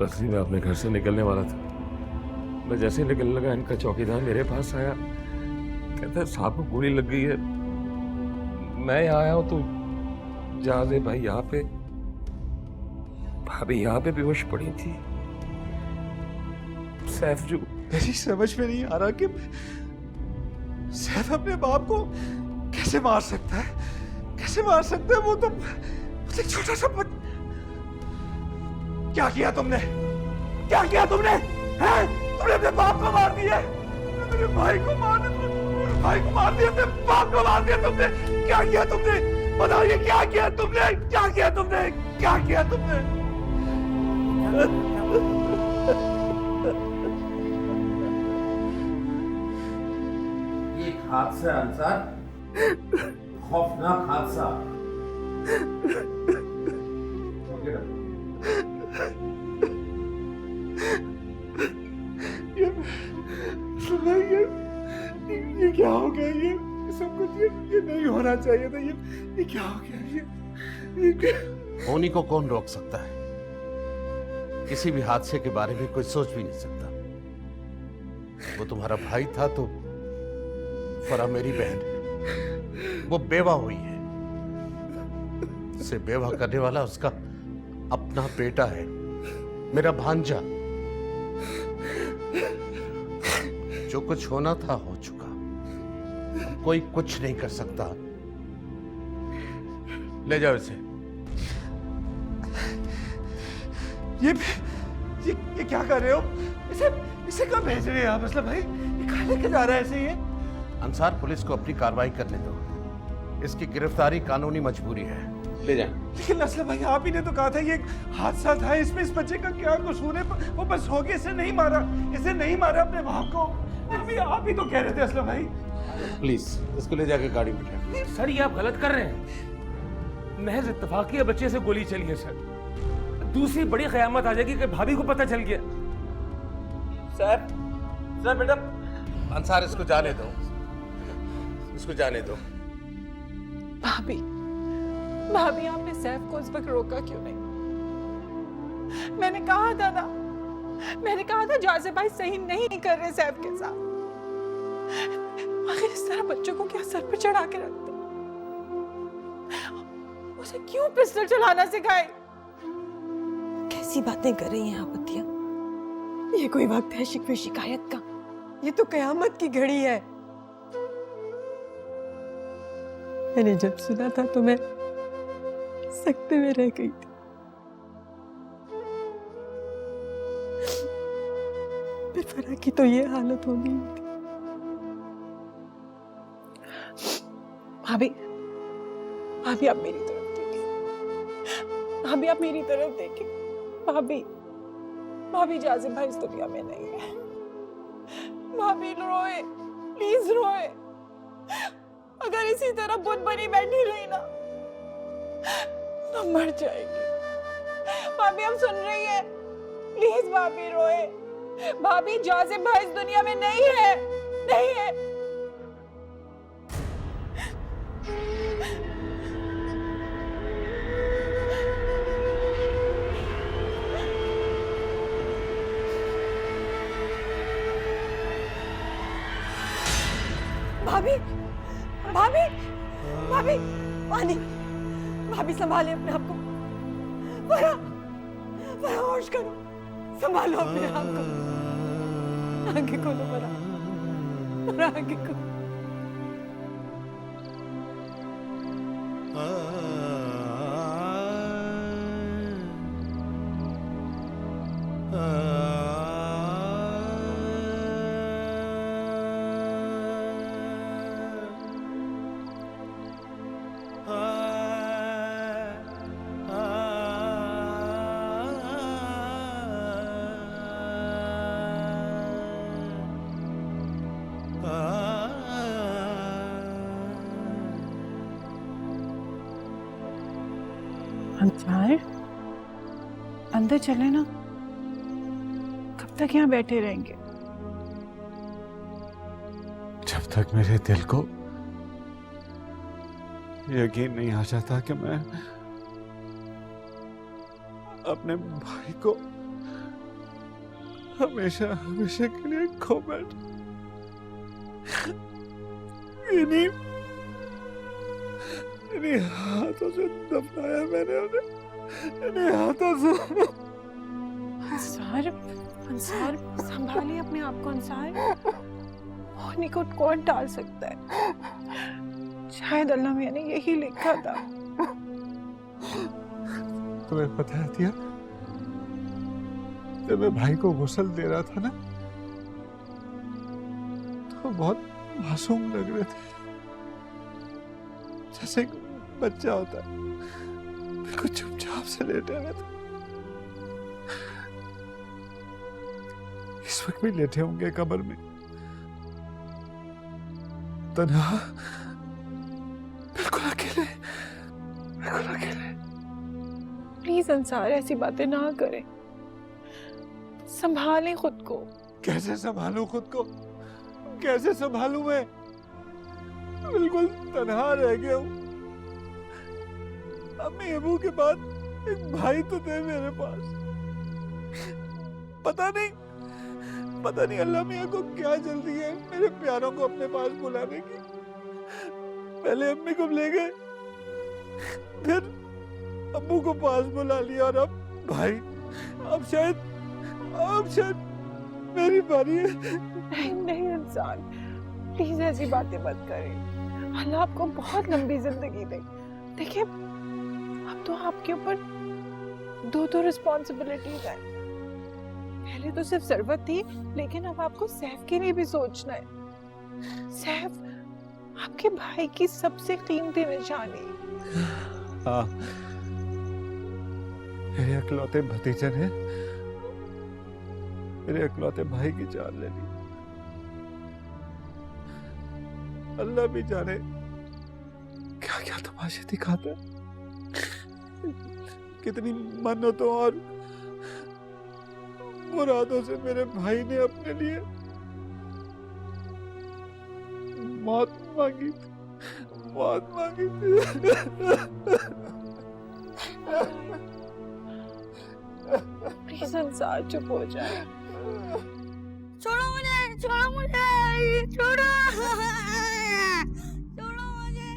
बस ही मैं अपने घर से निकलने वाला था। मैं जैसे ही निकलने लगा, इनका चौकीदार मेरे पास आया, कहता है साहब को गोली लग गई है। मैं यहाँ आया हूँ तो जाजे भाई यहाँ पे, भाभी यहाँ पे बेहोश पड़ी थी। सैफ जो मेरी समझ में नहीं आ रहा कि सैफ अपने बाप को कैसे मार सकता है, कैसे मार सकता है? वो तो एक छोटा सा क्या किया तुमने? क्या किया तुमने? हैं? तुमने अपने बाप को मार दिया, मेरे भाई को मार दिया, मेरे भाई को मार दिया, अपने बाप को मार दिया तुमने। क्या किया तुमने? बताइए क्या किया तुमने? क्या किया तुमने? क्या किया तुमने? ये एक हादसा अंसार, खौफनाक हादसा। ये क्या हो गया? ये सब कुछ ये नहीं होना चाहिए था। ये क्या हो गया? होनी को कौन रोक सकता है? किसी भी हादसे के बारे में कोई सोच भी नहीं सकता। वो तुम्हारा भाई था तो फरा मेरी बहन, वो बेवा हुई है। उसे बेवा करने वाला उसका अपना बेटा है, मेरा भांजा। जो कुछ होना था हो चुका, कोई कुछ नहीं कर सकता। ले जाओ इसे। ये क्या कर रहे हो? इसे कहाँ भेज रहे हैं आप असलम भाई? ये कहाँ लेके जा रहा है ऐसे? ये अंसार, पुलिस को अपनी कार्रवाई करने दो। इसकी गिरफ्तारी कानूनी मजबूरी है। ले जाए। लेकिन असलम भाई, आप ही ने तो कहा था ये एक हादसा था, इसमें इस बच्चे का क्या कसूर है? वो बस हो गया, इसे नहीं मारा, इसे नहीं मारा अपने बाप को। अभी आप ही तो कह रहे थे असलम भाई। प्लीज इसको ले जाके गाड़ी में बैठाओ। सर, ये आप गलत कर रहे हैं। महज इत्तेफाकी बच्चे से गोली चली है सर। दूसरी बड़ी कयामत आ जाएगी कि भाभी को पता चल गया। सर बेटा, अंसार इसको जाने दो, इसको जाने दो। भाभी, भाभी आपने सैफ को उस वक्त रोका क्यों नहीं? मैंने कहा था ना, मैंने कहा था जाज़े भाई सही नहीं कर रहे सैफ के साथ। आखिर इस तरह बच्चों को क्या सर पे चढ़ा के रखते? उसे क्यों पिस्टल चलाना सिखाए? कैसी बातें कर रही हैं आप अतिया? ये कोई वक्त है शिकवे शिकायत का? ये तो कयामत की घड़ी है। मैंने जब सुना था तो मैं सकते में रह गई थी। फिर फरा की तो ये हालत हो गई थी। भाभी, भाभी आप मेरी तरफ देखिए। भाभी आप मेरी तरफ देखिए। भाभी, भाभी जाज़े भाई इस दुनिया में नहीं है। भाभी रोए, प्लीज रोए। अगर इसी तरह बुत बनी बैठी रही ना तो मर जाएगी। भाभी हम सुन रही है? प्लीज भाभी रोए। भाभी जाज़े भाई इस दुनिया में नहीं है, नहीं है। भाभी, भाभी, भाभी, पानी। भाभी संभाले अपने आप को। फरा, फरा होश करो, संभालो अपने आप को। आगे खोलो फरा, फरा आगे खोलो। अंसार, अंदर चले ना। कब तक यहाँ बैठे रहेंगे? जब तक मेरे दिल को यकीन नहीं आ जाता कि मैं अपने भाई को हमेशा हमेशा के लिए खो बैठ। इन्हीं इन्हीं हाथों से दफनाया मैंने उन्हें, इन्हीं हाथों से। अंसार, अंसार संभालिए अपने आप को अंसार। मोनी को कौन टाल सकता है? शायद अल्लाह मियां ने यही लिखा था। तुम्हें पता है दिया, जब मैं भाई को गुस्ल दे रहा था ना, तो बहुत मासूम लग रहे थे, जैसे एक बच्चा होता है, बिल्कुल चुपचाप से लेटे रहता। इस वक्त भी लेटे होंगे कब्र में, तन्हा, बिल्कुल अकेले, बिल्कुल अकेले। प्लीज अंसार ऐसी बातें ना करें, संभालें खुद को। कैसे संभालूं खुद को? कैसे संभालूं मैं? बिल्कुल तन्हा रह गया हूं। अम्मी अबू के बाद एक भाई तो थे मेरे पास। पता नहीं अल्लाह मियां को क्या जल्दी है मेरे प्यारों को अपने पास बुलाने की। पहले अम्मी को ले गए, फिर अब्बू को पास बुला लिया, और अब भाई। अब शायद मेरी बारी है। नहीं नहीं अंसार, प्लीज ऐसी बातें मत करें। अल्लाह आपको बहुत लंबी जिंदगी दे। देखिए अब तो आपके ऊपर दो रिस्पॉन्सिबिलिटीज है। पहले तो सिर्फ जरूरत थी, लेकिन अब आपको सैफ के लिए भी सोचना है। सैफ आपके भाई की सबसे कीमती निशानी। हाँ, मेरे अकलौते भतीजे ने मेरे अकलौते भाई की जान ले ली। अल्लाह भी जाने क्या क्या तमाशे दिखाता है। कितनी मन्नतों और मुरादों से मेरे भाई ने अपने लिए मौत मांगी थी, मौत मांगी थी। प्लीज अंसार चुप हो जाए। छोड़ो मुझे, छोड़ो मुझे, छोड़ो, छोड़ो मुझे,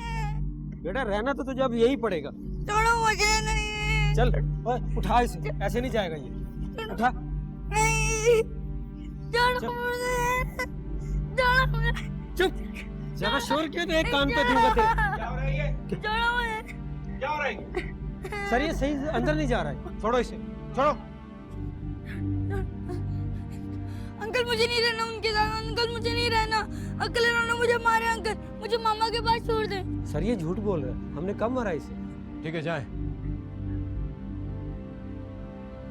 बेटा रहना तो तुझे अब यही पड़ेगा। छोड़ो मुझे, नहीं, चल ओए, उठा इसे, ऐसे नहीं जाएगा ये। उठा। नहीं, छोड़ो चल। मुझे, छोड़ो मुझे, चुप। ज्यादा शोर क्यों? तो एक कान पे दूंगा तेरे। छोड़ो मुझे। सर ये सही अंदर नहीं जा रहा है, छोड़ो इसे, छोड़ो। अंकल मुझे नहीं रहना उनके साथ, अंकल मुझे नहीं रहना, अंकल इन्होंने मुझे मारे, अंकल मुझे मामा के पास छोड़ दे। सर ये झूठ बोल रहा है, हमने कब मारा इसे? ठीक है जाए।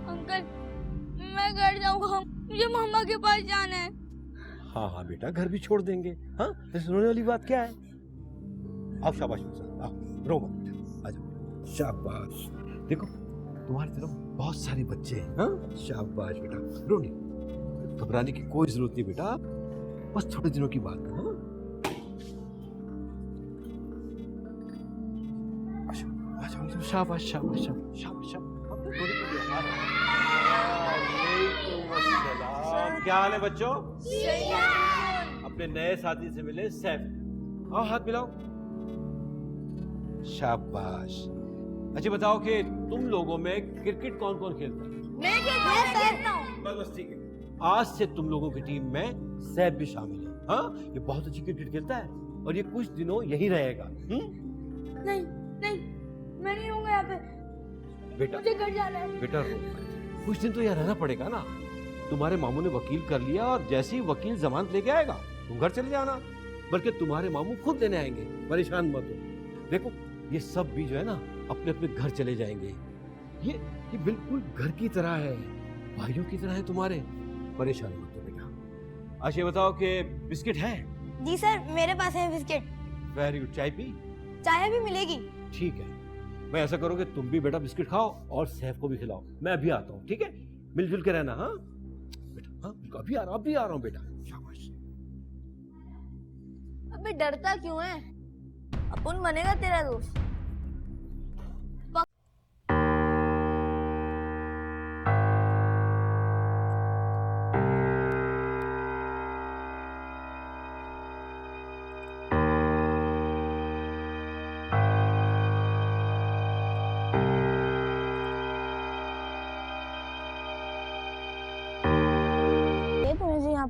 अंकल मैं घर जाऊंगा, मुझे मामा के पास जाना है। हाँ हाँ बेटा, घर भी छोड़ देंगे। हाँ, इसमें रोने वाली बात क्या है? आओ शाबाश बेटा, आओ रो मत बेटा, आ जाओ। शाबाश। देखो तुम्हारी तरफ बहुत सारे बच्चे हैं। हाँ शाबाश बेटा, रो नहीं, घबराने की कोई जरूरत नहीं बेटा, बस थोड़े दिनों की बात है। हाँ? आ जाओ, आ जाओ, शाबाश शाबाश शाबाश शाबाश शाबाश। क्या हाल है बच्चों? अपने नए साथी से मिले सैफ। आओ हाथ मिलाओ। शाबाश। अच्छा बताओ कि तुम लोगों में क्रिकेट कौन कौन खेलता है? मैं खेलता हूँ। बस ठीक है। आज से तुम लोगों की टीम में सैफ भी शामिल है। हाँ, ये बहुत अच्छी क्रिकेट खेलता है और ये कुछ दिनों यही रहेगा। नहीं नहीं, मैं नहीं रहूंगा यहाँ पे, बेटा मुझे घर जाना है। बेटा रो, कुछ दिन तो यहाँ रहना पड़ेगा ना। तुम्हारे मामू ने वकील कर लिया और जैसे ही वकील जमानत लेके आएगा तुम घर चले जाना, बल्कि तुम्हारे मामू खुद लेने आएंगे। परेशान मत हो। देखो ये सब भी जो है ना अपने अपने घर चले जाएंगे। ये बिल्कुल घर की तरह है, भाइयों की तरह है तुम्हारे। परेशान मत हो बेटा। अच्छा ये बताओ कि बिस्किट है? जी सर, मेरे पास है बिस्किट। Very good. चाय पी? चाय भी मिलेगी। ठीक है, मैं ऐसा करूँ कि तुम भी बेटा बिस्किट खाओ और सैफ को भी खिलाओ। मैं अभी आता हूँ, ठीक है? मिलजुल के रहना। हाँ बेटा, हाँ अभी आ रहा हूँ बेटा। शाबाश। अबे डरता क्यों है? अपन बनेगा तेरा दोस्त।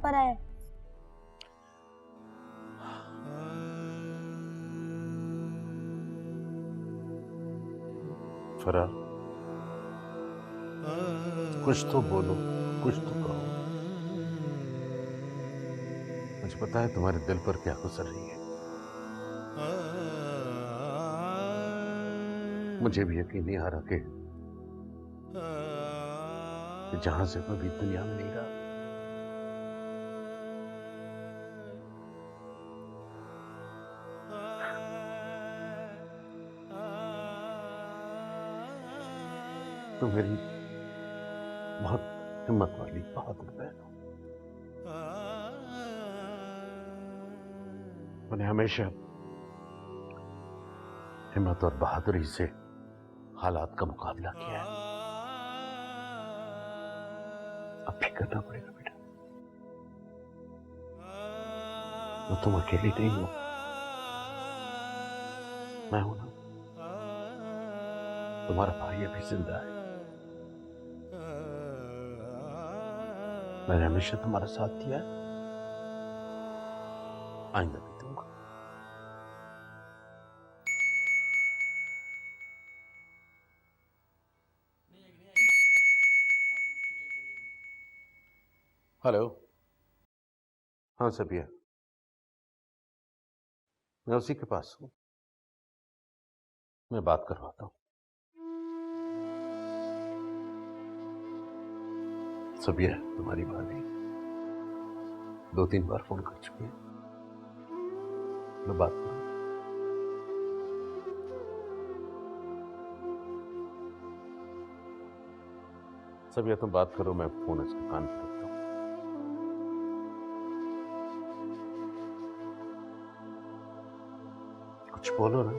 पर आया? फरार, कुछ तो बोलो, कुछ तो कहो। मुझे पता है तुम्हारे दिल पर क्या गुजर रही है। मुझे भी यकीन नहीं आ रहा कि जहां से मैं भी दुनिया में नहीं रहा। तो मेरी बहुत हिम्मत वाली बहादुर बहन हो। मैंने हमेशा हिम्मत और बहादुरी से हालात का मुकाबला किया है। अब भी करना पड़ेगा बेटा। मैं तुम अकेली नहीं हो, मैं हूं ना। तुम्हारा भाई अभी जिंदा है। मैंने हमेशा तुम्हारा साथ दिया है, आइंदा भी दूंगा। हेलो, हाँ सबिया, मैं उसी के पास हूं। मैं बात करवाता हूं। सबिया तुम्हारी भाभी 2-3 बार फोन कर चुकी है। मैं बात करूं? सबिया तुम बात करो, मैं फोन इसके कान पर रखता हूं। कुछ बोलो ना।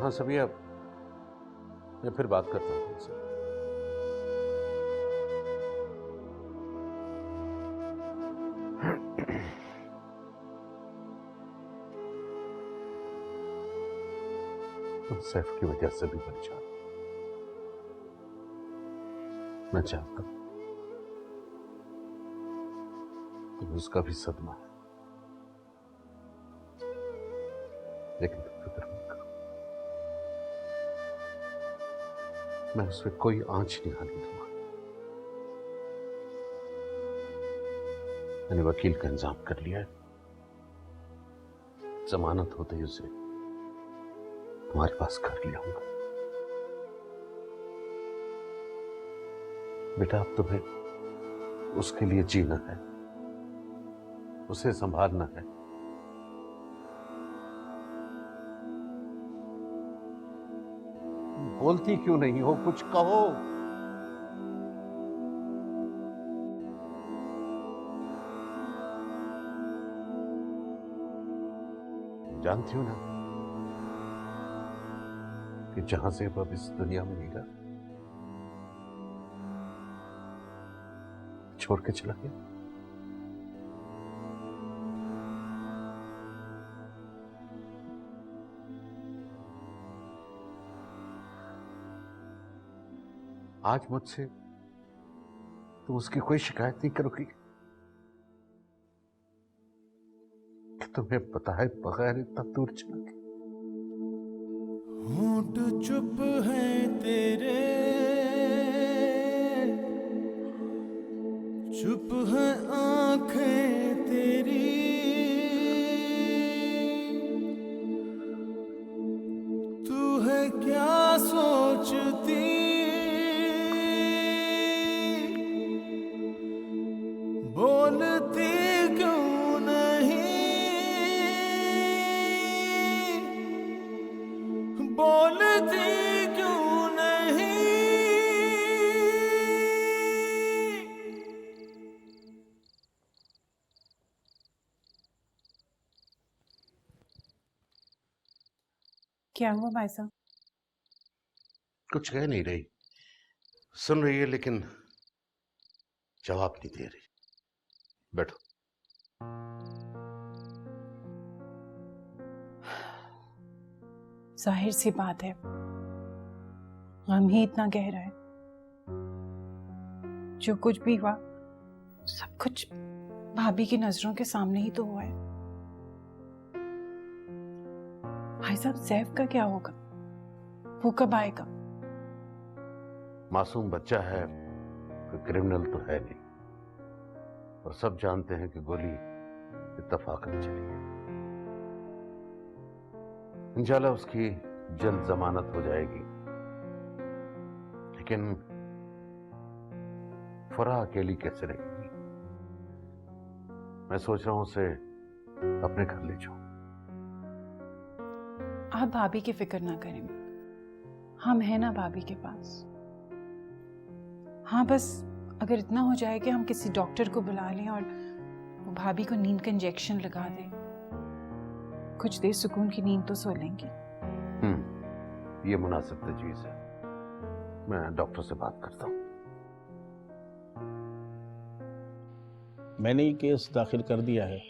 हाँ सबिया, मैं फिर बात करता हूं तुमसे। तुम सैफ की वजह से भी परेशान। मैं चाहता हूं तुम उसका भी सदमा है, लेकिन तुम फिक्र मत करो। मैं उसमें कोई आंच नहीं आने दूंगा। मैंने वकील का इंतजाम कर लिया है। जमानत होते ही उसे तुम्हारे पास घर ले आऊंगा। बेटा अब तुम्हें उसके लिए जीना है, उसे संभालना है। बोलती क्यों नहीं हो? कुछ कहो। जानती हो ना कि जहां से अब इस दुनिया में नहीं रहा, छोड़ के चला गया। आज मुझसे तुम उसकी कोई शिकायत नहीं करोगी कि तुम्हें पता है बगैर इतना दूर चला गया। होंठ चुप है तेरे, चुप है आंखें तेरी, तू है क्या सोचती, बोलती क्यों नहीं, बोलती क्यों नहीं। क्या हुआ भाई साहब? कुछ कह नहीं रही, सुन रही है लेकिन जवाब नहीं दे रही। बैठो। जाहिर सी बात है, गम ही इतना गहरा है जो कुछ भी हुआ सब कुछ भाभी की नजरों के सामने ही तो हुआ है। भाई साहब, सैफ का क्या होगा? वो कब आएगा? मासूम बच्चा है, कोई क्रिमिनल तो है नहीं, और सब जानते हैं कि गोली इत्तफाकन चली है। इंशाल्लाह उसकी जल्द जमानत हो जाएगी, लेकिन फराह अकेली कैसे रहेगी? मैं सोच रहा हूं उसे अपने घर ले जाऊं। आप भाभी की फिक्र ना करें, हम हैं ना भाभी के पास। हाँ, बस अगर इतना हो जाए कि हम किसी डॉक्टर को बुला लें और वो भाभी को नींद का इंजेक्शन लगा दें, कुछ देर सुकून की नींद तो सो लेंगी। ये मुनासिब तजवीज़ है, मैं डॉक्टर से बात करता हूं। मैंने ये केस दाखिल कर दिया है,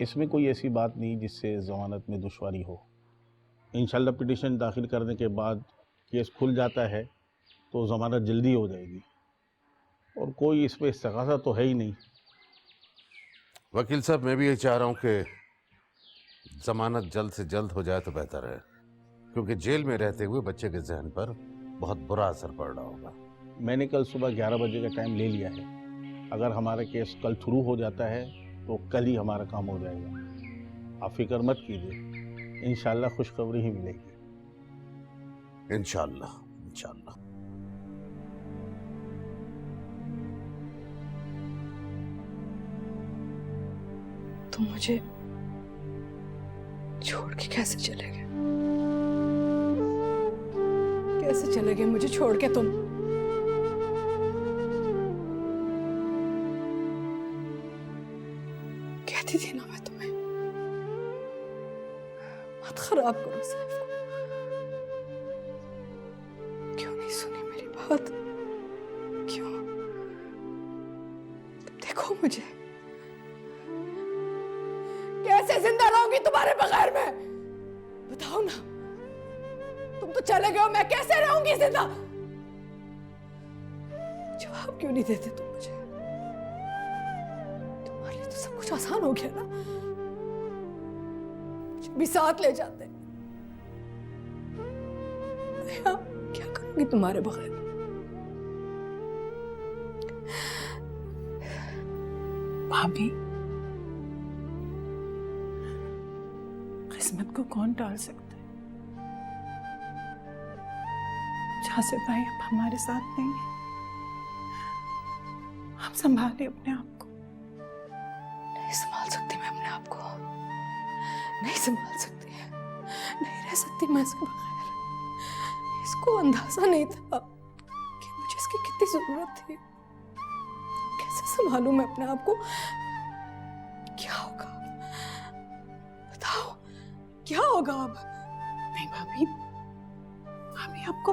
इसमें कोई ऐसी बात नहीं जिससे ज़मानत में दुश्वारी हो। इंशाल्लाह पिटीशन दाखिल करने के बाद केस खुल जाता है तो ज़मानत जल्दी हो जाएगी, और कोई इसमें इस्तग़ासा तो है ही नहीं। वकील साहब, मैं भी ये चाह रहा हूं कि जमानत जल्द से जल्द हो जाए तो बेहतर है, क्योंकि जेल में रहते हुए बच्चे के जहन पर बहुत बुरा असर पड़ रहा होगा। मैंने कल सुबह 11 बजे का टाइम ले लिया है। अगर हमारा केस कल शुरू हो जाता है तो कल ही हमारा काम हो जाएगा। आप फिक्र मत कीजिए, इंशाल्लाह खुशखबरी ही मिलेगी। इंशाल्लाह इंशाल्लाह। तुम मुझे छोड़ के कैसे चले गए? कैसे चले गए मुझे छोड़ के तुम? कहती थी ना मैं तुम्हें, मत खराब करो सैफ को। क्यों नहीं सुनी मेरी बात? क्यों? तुम देखो मुझे, कैसे जिंदा रहूंगी तुम्हारे बगैर मैं? बताओ ना, तुम तो चले गए हो, मैं कैसे रहूंगी जिंदा? जवाब क्यों नहीं देते तुम मुझे? तुम्हारे लिए तो सब कुछ आसान हो गया ना, मुझे भी साथ ले जाते। मैं अब क्या करूंगी तुम्हारे बगैर? भाभी, किस्मत को कौन टाल सकता है? जासिफ भाई अब हमारे साथ नहीं है, हम संभाले अपने आप को। नहीं संभाल सकती मैं अपने आप को, नहीं संभाल सकती, नहीं रह सकती मैं इसके बगैर। इसको अंदाजा नहीं था कि मुझे इसकी कितनी जरूरत थी। कैसे संभालूं मैं अपने आप को? क्या होगा? बताओ, क्या होगा अब? नहीं भाभी, भाभी आपको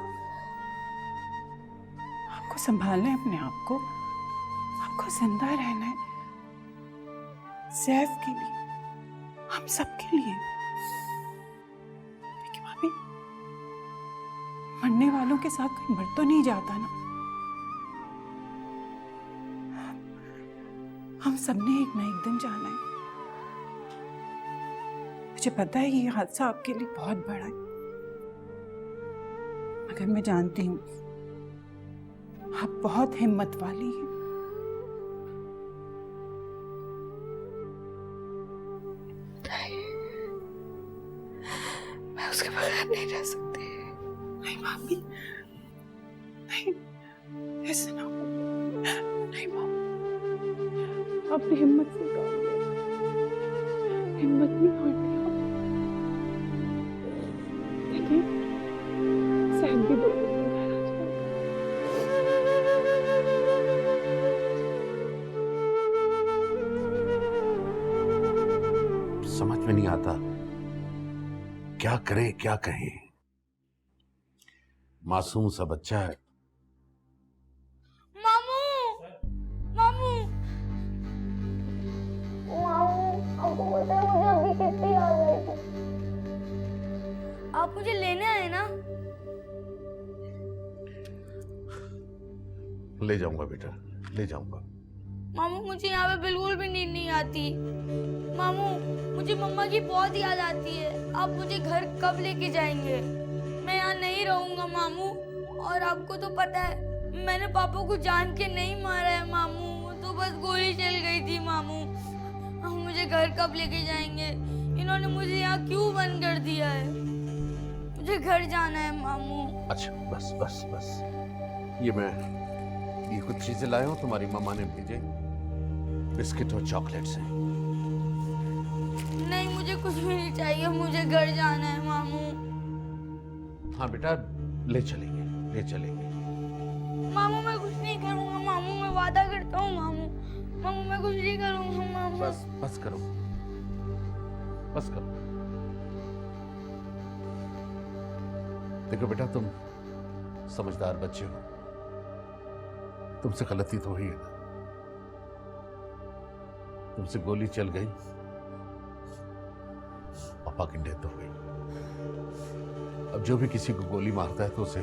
संभालना है अपने आप को, आपको जिंदा रहना है सैफ के लिए, हम सब के लिए। देखिए भाभी, मरने वालों के साथ कोई मर तो नहीं जाता ना। हम सबने एक ना एक दिन जाना है। मुझे पता है ये हादसा आपके लिए बहुत बड़ा है, मगर मैं जानती हूँ आप बहुत हिम्मत वाली हैं। मैं उसके बगैर नहीं रह सकती। नहीं भाभी, नहीं, ऐसे ना हो। नहीं भाभी, अपनी हिम्मत से काम लेना, हिम्मत नहीं हारनी आप। देखिए, सहम भी बोल समझ में नहीं आता क्या करे क्या कहे। मासूम सा बच्चा है। मामू, मामू, आपको पता है मुझे अभी कितनी याद आई थी। आप मुझे लेने आए ना? ले जाऊंगा बेटा, ले जाऊंगा। मामू मुझे यहाँ पे बिल्कुल भी नींद नहीं आती। मामू मुझे मम्मा की बहुत याद आती है। आप मुझे घर कब लेके जाएंगे? मैं यहाँ नहीं रहूंगा मामू। और आपको तो पता है मैंने पापा को जान के नहीं मारा है मामू, तो बस गोली चल गई थी मामू। मुझे घर कब लेके जाएंगे? इन्होंने मुझे यहाँ क्यों बंद कर दिया है? मुझे घर जाना है मामू। अच्छा बस बस बस, ये कुछ चीजें लाया हूँ, तुम्हारी मम्मा ने भेजे, बिस्किट और चॉकलेट्स हैं। नहीं मुझे कुछ भी नहीं चाहिए, मुझे घर जाना है मामू। हाँ बेटा, ले चलेंगे ले चलेंगे। मामू मैं कुछ नहीं करूँगा मामू, मैं वादा करता हूँ मामू। मामू मैं कुछ नहीं करूँगा मामू। बस बस करो, बस करो। देखो बेटा, तुम समझदार बच्चे हो, तुमसे गलती तो हुई है ना, तुमसे गोली चल गई, पापा की डेथ हो गई। अब जो भी किसी को गोली मारता है तो उसे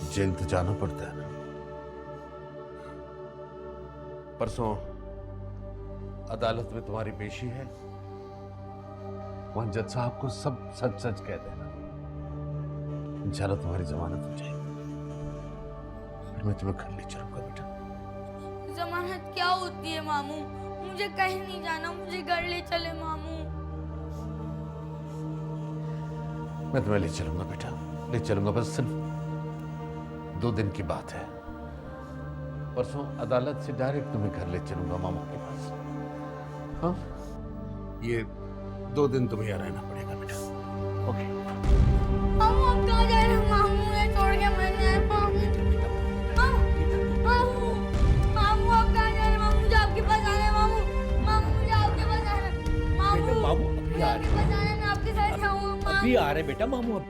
जेल तो जाना पड़ता है ना। परसों अदालत में तुम्हारी पेशी है, वहां जज साहब को सब सच सच कह देना, इंशाल्लाह तुम्हारी जमानत हो जाएगी। फिर मैं तुम्हें घर ले चलूंगा बेटा। जमानत क्या होती है मामू? मुझे कहीं नहीं जाना, मुझे घर ले चले मामू। मैं तुम्हें ले चलूंगा बेटा, ले चलूंगा, बस सिर्फ 2 दिन की बात है। परसों अदालत से डायरेक्ट तुम्हें घर ले चलूंगा मामू के पास। हाँ, ये 2 दिन तुम्हें यहाँ रहना पड़ेगा बेटा। ओके मामू आप कहाँ जा रहे हैं? मामू मुझे छोड़ के मर जाए मामू। मामू मामू आप कहाँ जा रहे हैं? मामू मुझे आपके पास आना है मामू। मामू मुझे आपके पास आना है मामू। मामू अभी आ रहे, मैं आपके साथ जाऊंगा अभी आ रहे बेटा मामू।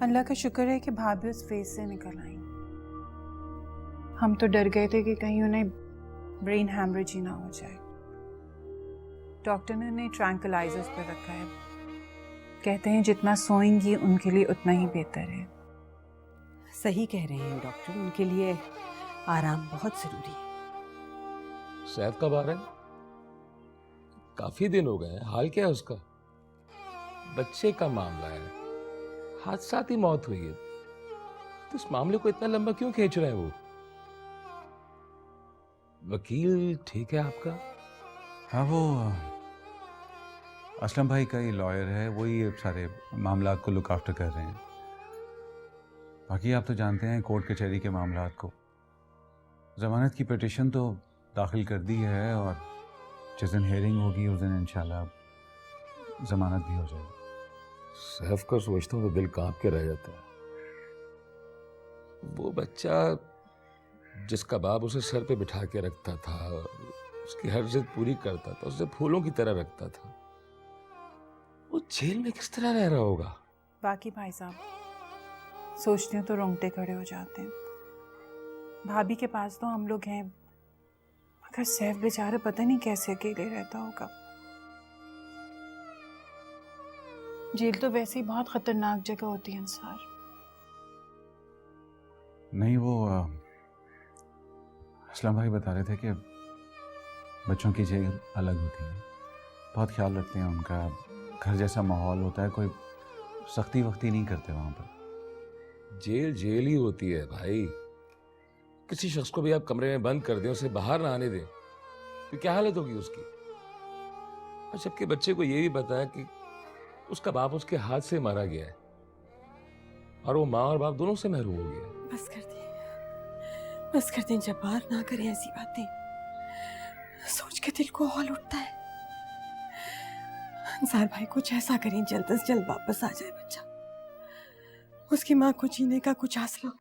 अल्लाह का शुक्र है कि भाभी उस फेज से निकल आई। हम तो डर गए थे कि कहीं उन्हें ब्रेन हैमरेज ही ना हो जाए। डॉक्टर ने उन्हें ट्रैंकुलाइजर्स पर रखा है। कहते हैं जितना सोएंगी उनके लिए उतना ही बेहतर है। सही कह रहे हैं डॉक्टर, उनके लिए आराम बहुत जरूरी है। सैफ कब आ रहा है? काफी दिन हो गए हैं। हाल क्या है उसका? बच्चे का मामला है, हादसाती मौत हुई है, तो इस मामले को इतना लंबा क्यों खींच रहे हैं वो? वकील ठीक है आपका? हाँ, वो असलम भाई का ही लॉयर है, वही ये सारे मामला को लुक आफ्टर कर रहे हैं। बाकी आप तो जानते हैं कोर्ट कचहरी के मामलात को। ज़मानत की पिटिशन तो दाखिल कर दी है और जिस दिन हेयरिंग होगी उस दिन इंशाल्लाह ज़मानत भी हो जाएगी। सैफ का सोचता हूँ तो दिल कांप के रह जाता है। वो बच्चा जिसका बाप उसे सर पे बिठा के रखता था, उसकी हर जिद पूरी करता था, उसे फूलों की तरह रखता था, वो जेल में किस तरह रह रहा होगा? बाकी भाई साहब सोचती हूँ तो रोंगटे खड़े हो जाते हैं। भाभी के पास तो हम लोग हैं, मगर सैफ बेचारा पता नहीं कैसे अकेले रहता होगा। जेल तो वैसे ही बहुत खतरनाक जगह होती है अंसार। नहीं, वो असलम भाई बता रहे थे कि बच्चों की जेल अलग होती है, बहुत ख्याल रखते हैं उनका, घर जैसा माहौल होता है, कोई सख्ती वख्ती नहीं करते वहाँ पर। जेल जेल ही होती है भाई। किसी शख्स को भी आप कमरे में बंद कर दें, उसे बाहर ना आने दें, तो क्या हालत होगी उसकी? और जबकि बच्चे को ये भी पता है कि उसका बाप उसके हाथ से मारा गया है और वो माँ और बाप दोनों से महरूम हो गया। बस कर दें जब्बार, ना करें ऐसी बातें, सोच के दिल को हौल उठता है। अंसार भाई कुछ ऐसा करें जल्द से जल्द वापस आ जाए बच्चा, उसकी माँ को जीने का कुछ आसरा।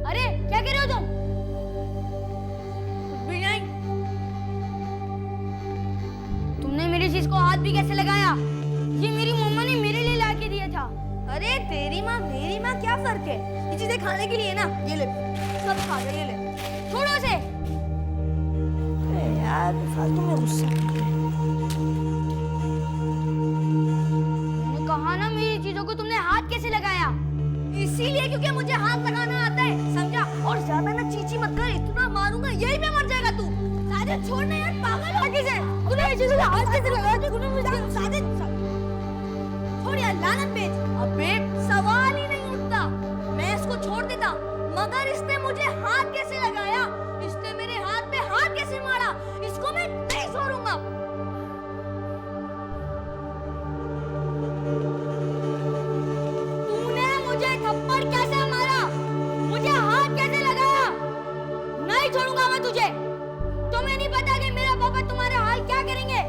अरे क्या कर रहे हो तुम? इसको हाथ भी कैसे लगाया? ये मेरी मम्मा ने मेरे लिए ला के दिया था। अरे तेरी माँ मेरी माँ क्या फर्क है? ये चीजें खाने के लिए ना, ये ले सब खा ले, ये ले। छोड़ो उसे। यार फालतू में गुस्सा। मैंने कहा ना, मेरी चीजों को तुमने हाथ कैसे लगाया? इसीलिए क्योंकि मुझे हाथ लगाना आता है, समझा? और ज्यादा ना चीची मत कर, इतना मारूंगा यही में मर जाएगा तू। साजिद छोड़ना यार, पागल हो कैसे? तूने ये चीजें हाथ कैसे लगाया? तूने मुझे साजिद छोड़ यार, लानत भेज। अबे सवाल ही नहीं उठता। मैं इसको छोड़ देता, मगर इसने मुझे हाथ कैसे लगाया? इसने मेरे हाथ पे हाथ कैसे मारा? इसको मैं नहीं छोड़ूंगा। तूने मुझे थप्पड़ कैसे मारा? मुझे हाथ कैसे लगाया? नहीं छोड़ूंगा मैं तुझे। तुम्हें नहीं पता कि मेरा पापा तुम्हारे हाल क्या करेंगे?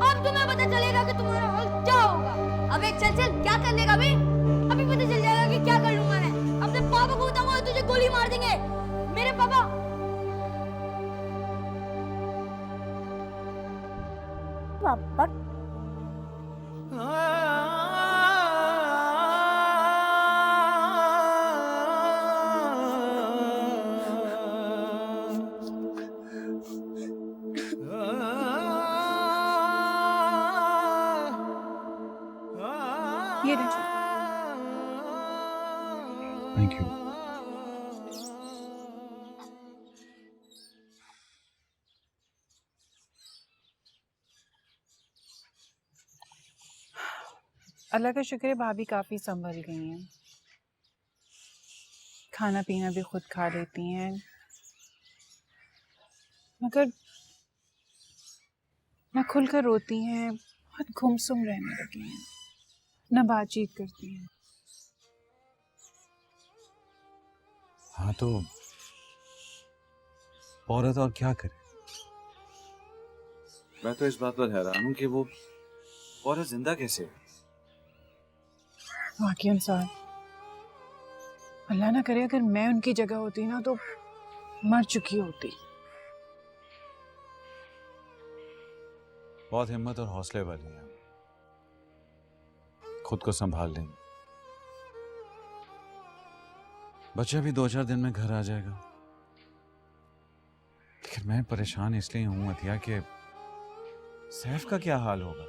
अब तुम्हें पता चलेगा कि तुम्हारा हाल क्या होगा। अबे चल चल, क्या कर लेगा बे? अभी पता चल जाएगा कि क्या कर लूंगा मैं। अपने पापा को बताऊंगा, तुझे गोली मार देंगे। मेरे पापा पापा ये लीजिए। Thank you. अल्लाह का शुक्र है, भाभी काफ़ी संभल गई हैं। खाना पीना भी खुद खा लेती हैं, मगर ना खुलकर रोती हैं, बहुत गुमसुम रहने लगी हैं, ना बातचीत करती हैं। हाँ तो औरत और क्या करे? मैं तो इस बात पर हैरान हूँ कि वो औरत जिंदा कैसे है। वाकई इंसान, अल्लाह ना करे अगर मैं उनकी जगह होती ना तो मर चुकी होती। बहुत हिम्मत और हौसले वाली है, खुद को संभाल लेंगे। बच्चा भी 2-4 दिन में घर आ जाएगा। लेकिन मैं परेशान इसलिए हूं अतिया कि सैफ का क्या हाल होगा?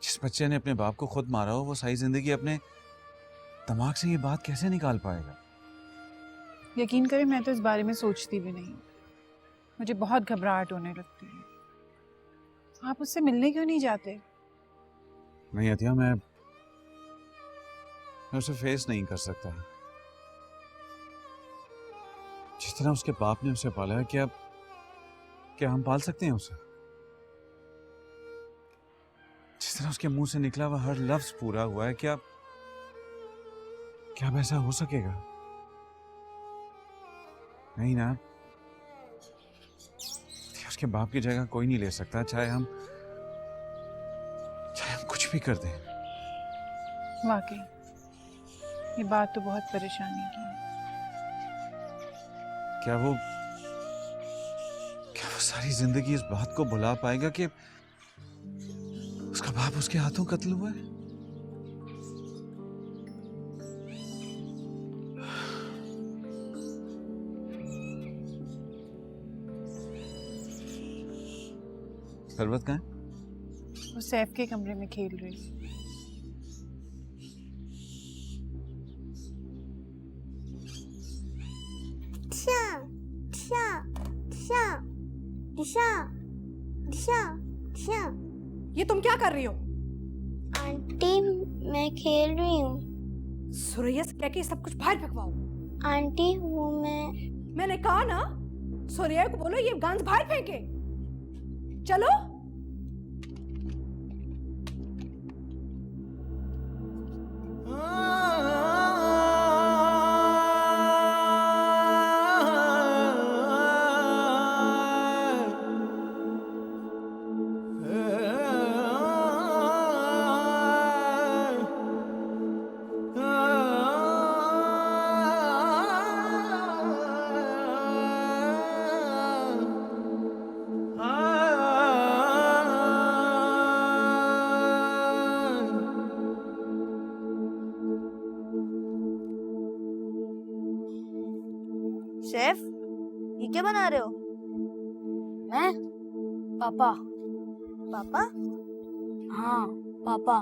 जिस बच्चे ने अपने बाप को खुद मारा हो, वो सारी जिंदगी अपने दिमाग से ये बात कैसे निकाल पाएगा? यकीन करें, मैं तो इस बारे में सोचती भी नहीं। मुझे बहुत घबराहट होने लगती है। आप उससे मिलने क्यों नहीं जाते? नहीं अतिया, मैं उसे फेस नहीं कर सकता। जिस तरह उसके बाप ने उसे पाला है, क्या हम पाल सकते हैं उसे? जिस तरह उसके मुंह से निकला हुआ हर लफ्ज पूरा हुआ है, क्या अब ऐसा हो सकेगा? नहीं ना। उसके बाप की जगह कोई नहीं ले सकता, चाहे हम कुछ भी कर दें। वाकई ये बात तो बहुत परेशानी की है। क्या वो सारी जिंदगी इस बात को भुला पाएगा कि उसका बाप उसके हाथों कत्ल हुआ है? सरबत कहाँ है? वो सैफ के कमरे में खेल रही। ये तुम क्या कर रही हो? आंटी, मैं खेल रही हूँ। सुरैया से कह के सब कुछ बाहर फेंकवाओ। आंटी वो मैंने कहा ना, सुरैया को बोलो ये गांज बाहर फेंके। चलो। शेफ, ये क्या बना रहे हो? मैं पापा। पापा? हाँ पापा।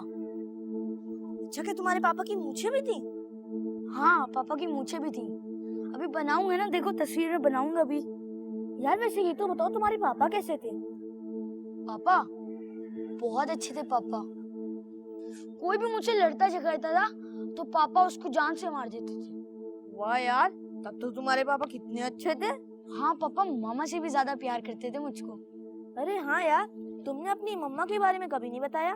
अच्छा, क्या तुम्हारे पापा की मूछें भी थी? हाँ पापा की मूछें भी थी। अभी बनाऊंगा ना, देखो तस्वीर में बनाऊंगा अभी। यार वैसे ये तो बताओ, तुम्हारे पापा कैसे थे? पापा बहुत अच्छे थे पापा। कोई भी मुझसे लड़ता झगड़ता था तो पापा उसको जान से मार देते थे। वाह यार, तब तो तुम्हारे पापा कितने अच्छे थे। हाँ पापा मामा से भी ज्यादा प्यार करते थे मुझको। अरे हाँ यार, तुमने अपनी मम्मा के बारे में कभी नहीं बताया।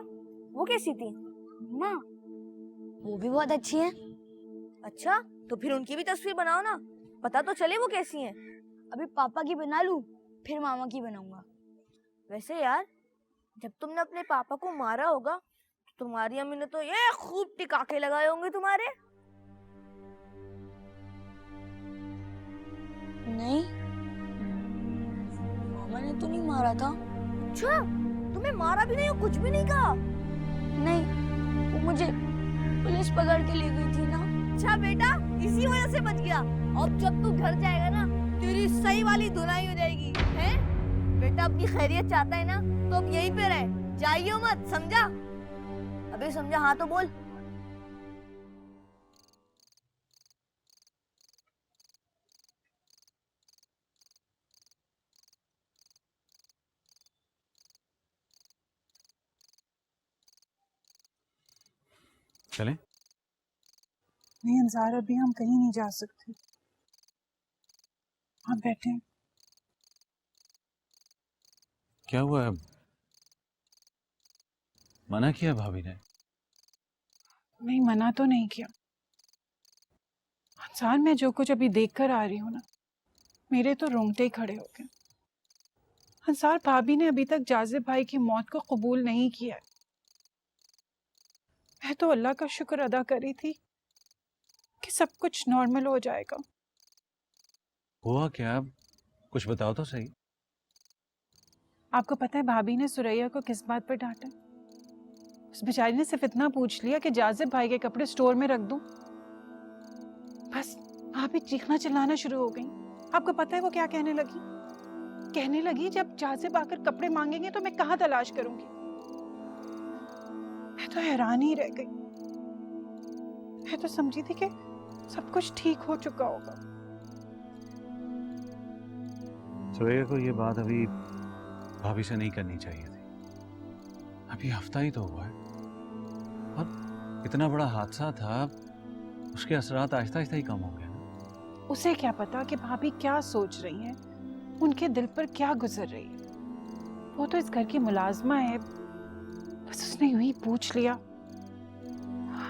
वो कैसी थी? माँ वो भी बहुत अच्छी है। अच्छा, तो फिर उनकी भी तस्वीर बनाओ ना, पता तो चले वो कैसी हैं। अभी पापा की बना लूं, फिर मामा की बनाऊंगा। वैसे यार, जब तुमने अपने पापा को मारा होगा तो तुम्हारी अम्मी ने तो ये खूब टिकाके लगाए होंगे तुम्हारे। नहीं, मामा ने तो नहीं मारा था। अच्छा, तुम्हें मारा भी नहीं और कुछ भी नहीं कहा? नहीं, वो मुझे पुलिस पकड़ के ले गई थी ना। अच्छा बेटा, इसी वजह से बच गया। अब जब तू घर जाएगा ना, तेरी सही वाली धुलाई हो जाएगी। हैं? बेटा अपनी खैरियत चाहता है ना, तो अब यहीं पे रहे, जाइए मत, समझा? अबे समझा? हाँ तो बोल। चलें? नहीं अंजार, अभी हम कहीं नहीं जा सकते। आप बैठे। क्या हुआ है? मना किया भाभी ने? नहीं, मना तो नहीं किया अंसार। मैं जो कुछ अभी देख कर आ रही हूँ ना, मेरे तो रोंगटे ही खड़े हो गए। अंसार, भाभी ने अभी तक जाजिब भाई की मौत को कबूल नहीं किया है। मैं तो अल्लाह का शुक्र अदा करी थी कि सब कुछ नॉर्मल हो जाएगा। हुआ क्या? कुछ बताओ तो सही। आपको पता है भाभी ने सुरैया को किस बात पर डांटा? उस बेचारी ने सिर्फ इतना पूछ लिया कि जाजिब भाई के कपड़े स्टोर में रख दूं। बस भाभी चीखना चिल्लाना शुरू हो गई। आपको पता है वो क्या कहने लगी? कहने लगी, जब जाजिब आकर कपड़े मांगेंगे तो मैं कहाँ तलाश करूंगी। मैं तो हैरान ही रह गई। मैं तो समझी थी कि सब कुछ ठीक हो चुका होगा। सुरैया को ये बात अभी भाभी से नहीं करनी चाहिए थी। अभी हफ्ता ही तो हुआ है और इतना बड़ा हादसा था, उसके असरात आहिस्ता आहिस्ता ही कम हो गए ना। उसे क्या पता कि भाभी क्या सोच रही हैं, उनके दिल पर क्या गुजर रही है। वो तो इस घर की मुलाजमा है, बस उसने यूं ही पूछ लिया।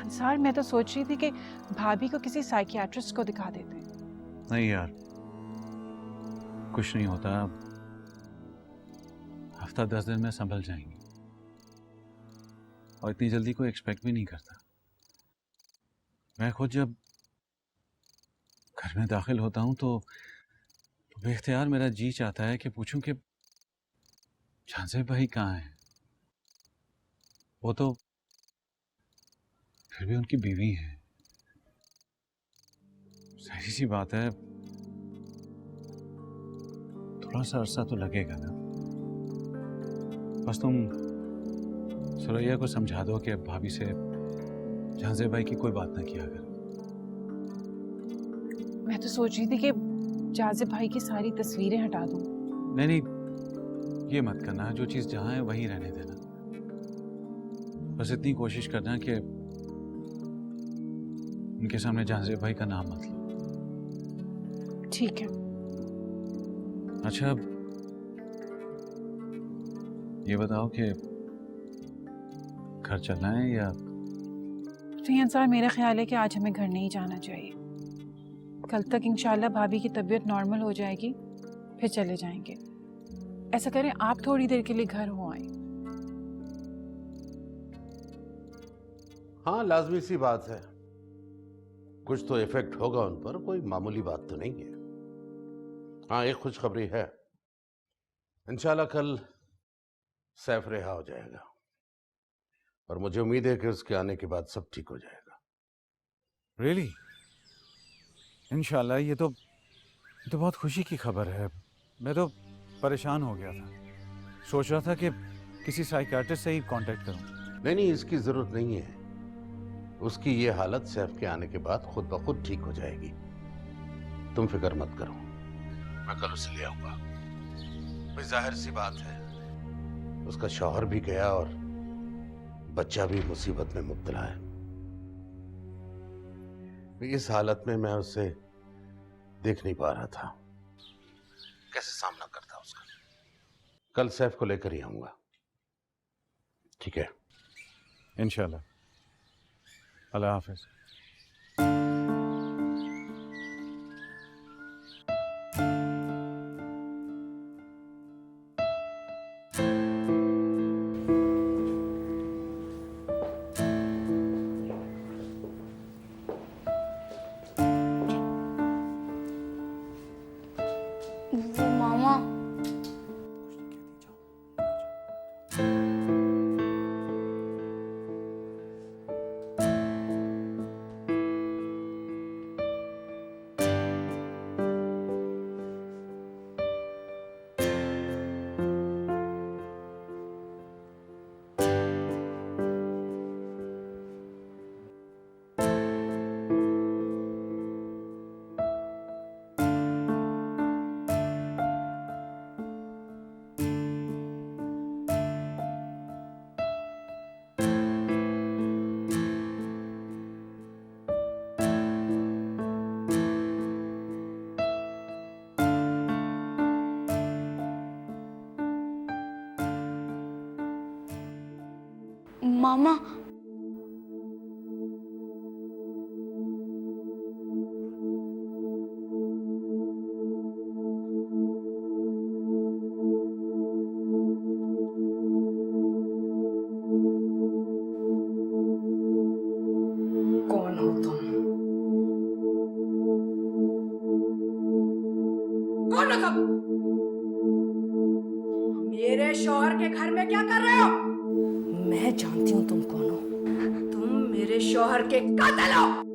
अंसार, मैं तो सोच रही थी कि भाभी को किसी साइकियाट्रिस्ट को दिखा देते हैं। नहीं यार, कुछ नहीं होता। हफ्ता 10 दिन में संभल जाएंगे और इतनी जल्दी कोई एक्सपेक्ट भी नहीं करता। मैं खुद जब घर में दाखिल होता हूं तो बेख्तियार मेरा जी चाहता है कि पूछूं कि जाजिब भाई कहाँ हैं। वो तो फिर भी उनकी बीवी है। सही सी बात है, थोड़ा सा अरसा तो लगेगा ना। बस तुम सुरैया को समझा दो कि अब भाभी से जाजिब भाई की कोई बात ना किया करो। मैं तो सोच रही थी कि जाजिब भाई की सारी तस्वीरें हटा दूं। नहीं नहीं, ये मत करना। जो चीज़ जहाँ है वहीं रहने देना। बस इतनी कोशिश करना कि उनके सामने जाजिब भाई का नाम मत लो। ठीक है। अच्छा, ये बताओ कि घर चलना है या? तो अंसार, मेरा ख्याल है कि आज हमें घर नहीं जाना चाहिए। कल तक इंशाल्लाह भाभी की तबीयत नॉर्मल हो जाएगी, फिर चले जाएंगे। ऐसा करें, आप थोड़ी देर के लिए घर हो आए। हाँ, लाजमी सी बात है। कुछ तो इफेक्ट होगा उन पर, कोई मामूली बात तो नहीं है। हाँ, एक खुशखबरी है, इंशाल्लाह कल सैफ रिहा हो जाएगा और मुझे उम्मीद है कि उसके आने के बाद सब ठीक हो जाएगा। रियली? इंशाल्लाह। ये तो ये तो बहुत खुशी की खबर है। मैं तो परेशान हो गया था, सोच रहा था कि किसी साइकियाट्रिस्ट से ही कांटेक्ट करूं। नहीं, इसकी जरूरत नहीं है। उसकी ये हालत सैफ के आने के बाद खुद ब खुद ठीक हो जाएगी। तुम फिक्र मत करो, मैं कल उसे ले आऊंगा। भाई जाहिर सी बात है, उसका शौहर भी गया और बच्चा भी मुसीबत में मुब्तला है। इस हालत में मैं उसे देख नहीं पा रहा था, कैसे सामना करता उसका। कल सैफ को लेकर ही आऊंगा, ठीक है? इंशाल्लाह। अल्लाह हाफिज। वो मामा, मामा, कौन हो तुम? कौन हो तुम? मेरे शौहर के घर में क्या कर रहे हो? मैं जानती हूँ तुम कौन हो। तुम मेरे शौहर के कातिल हो।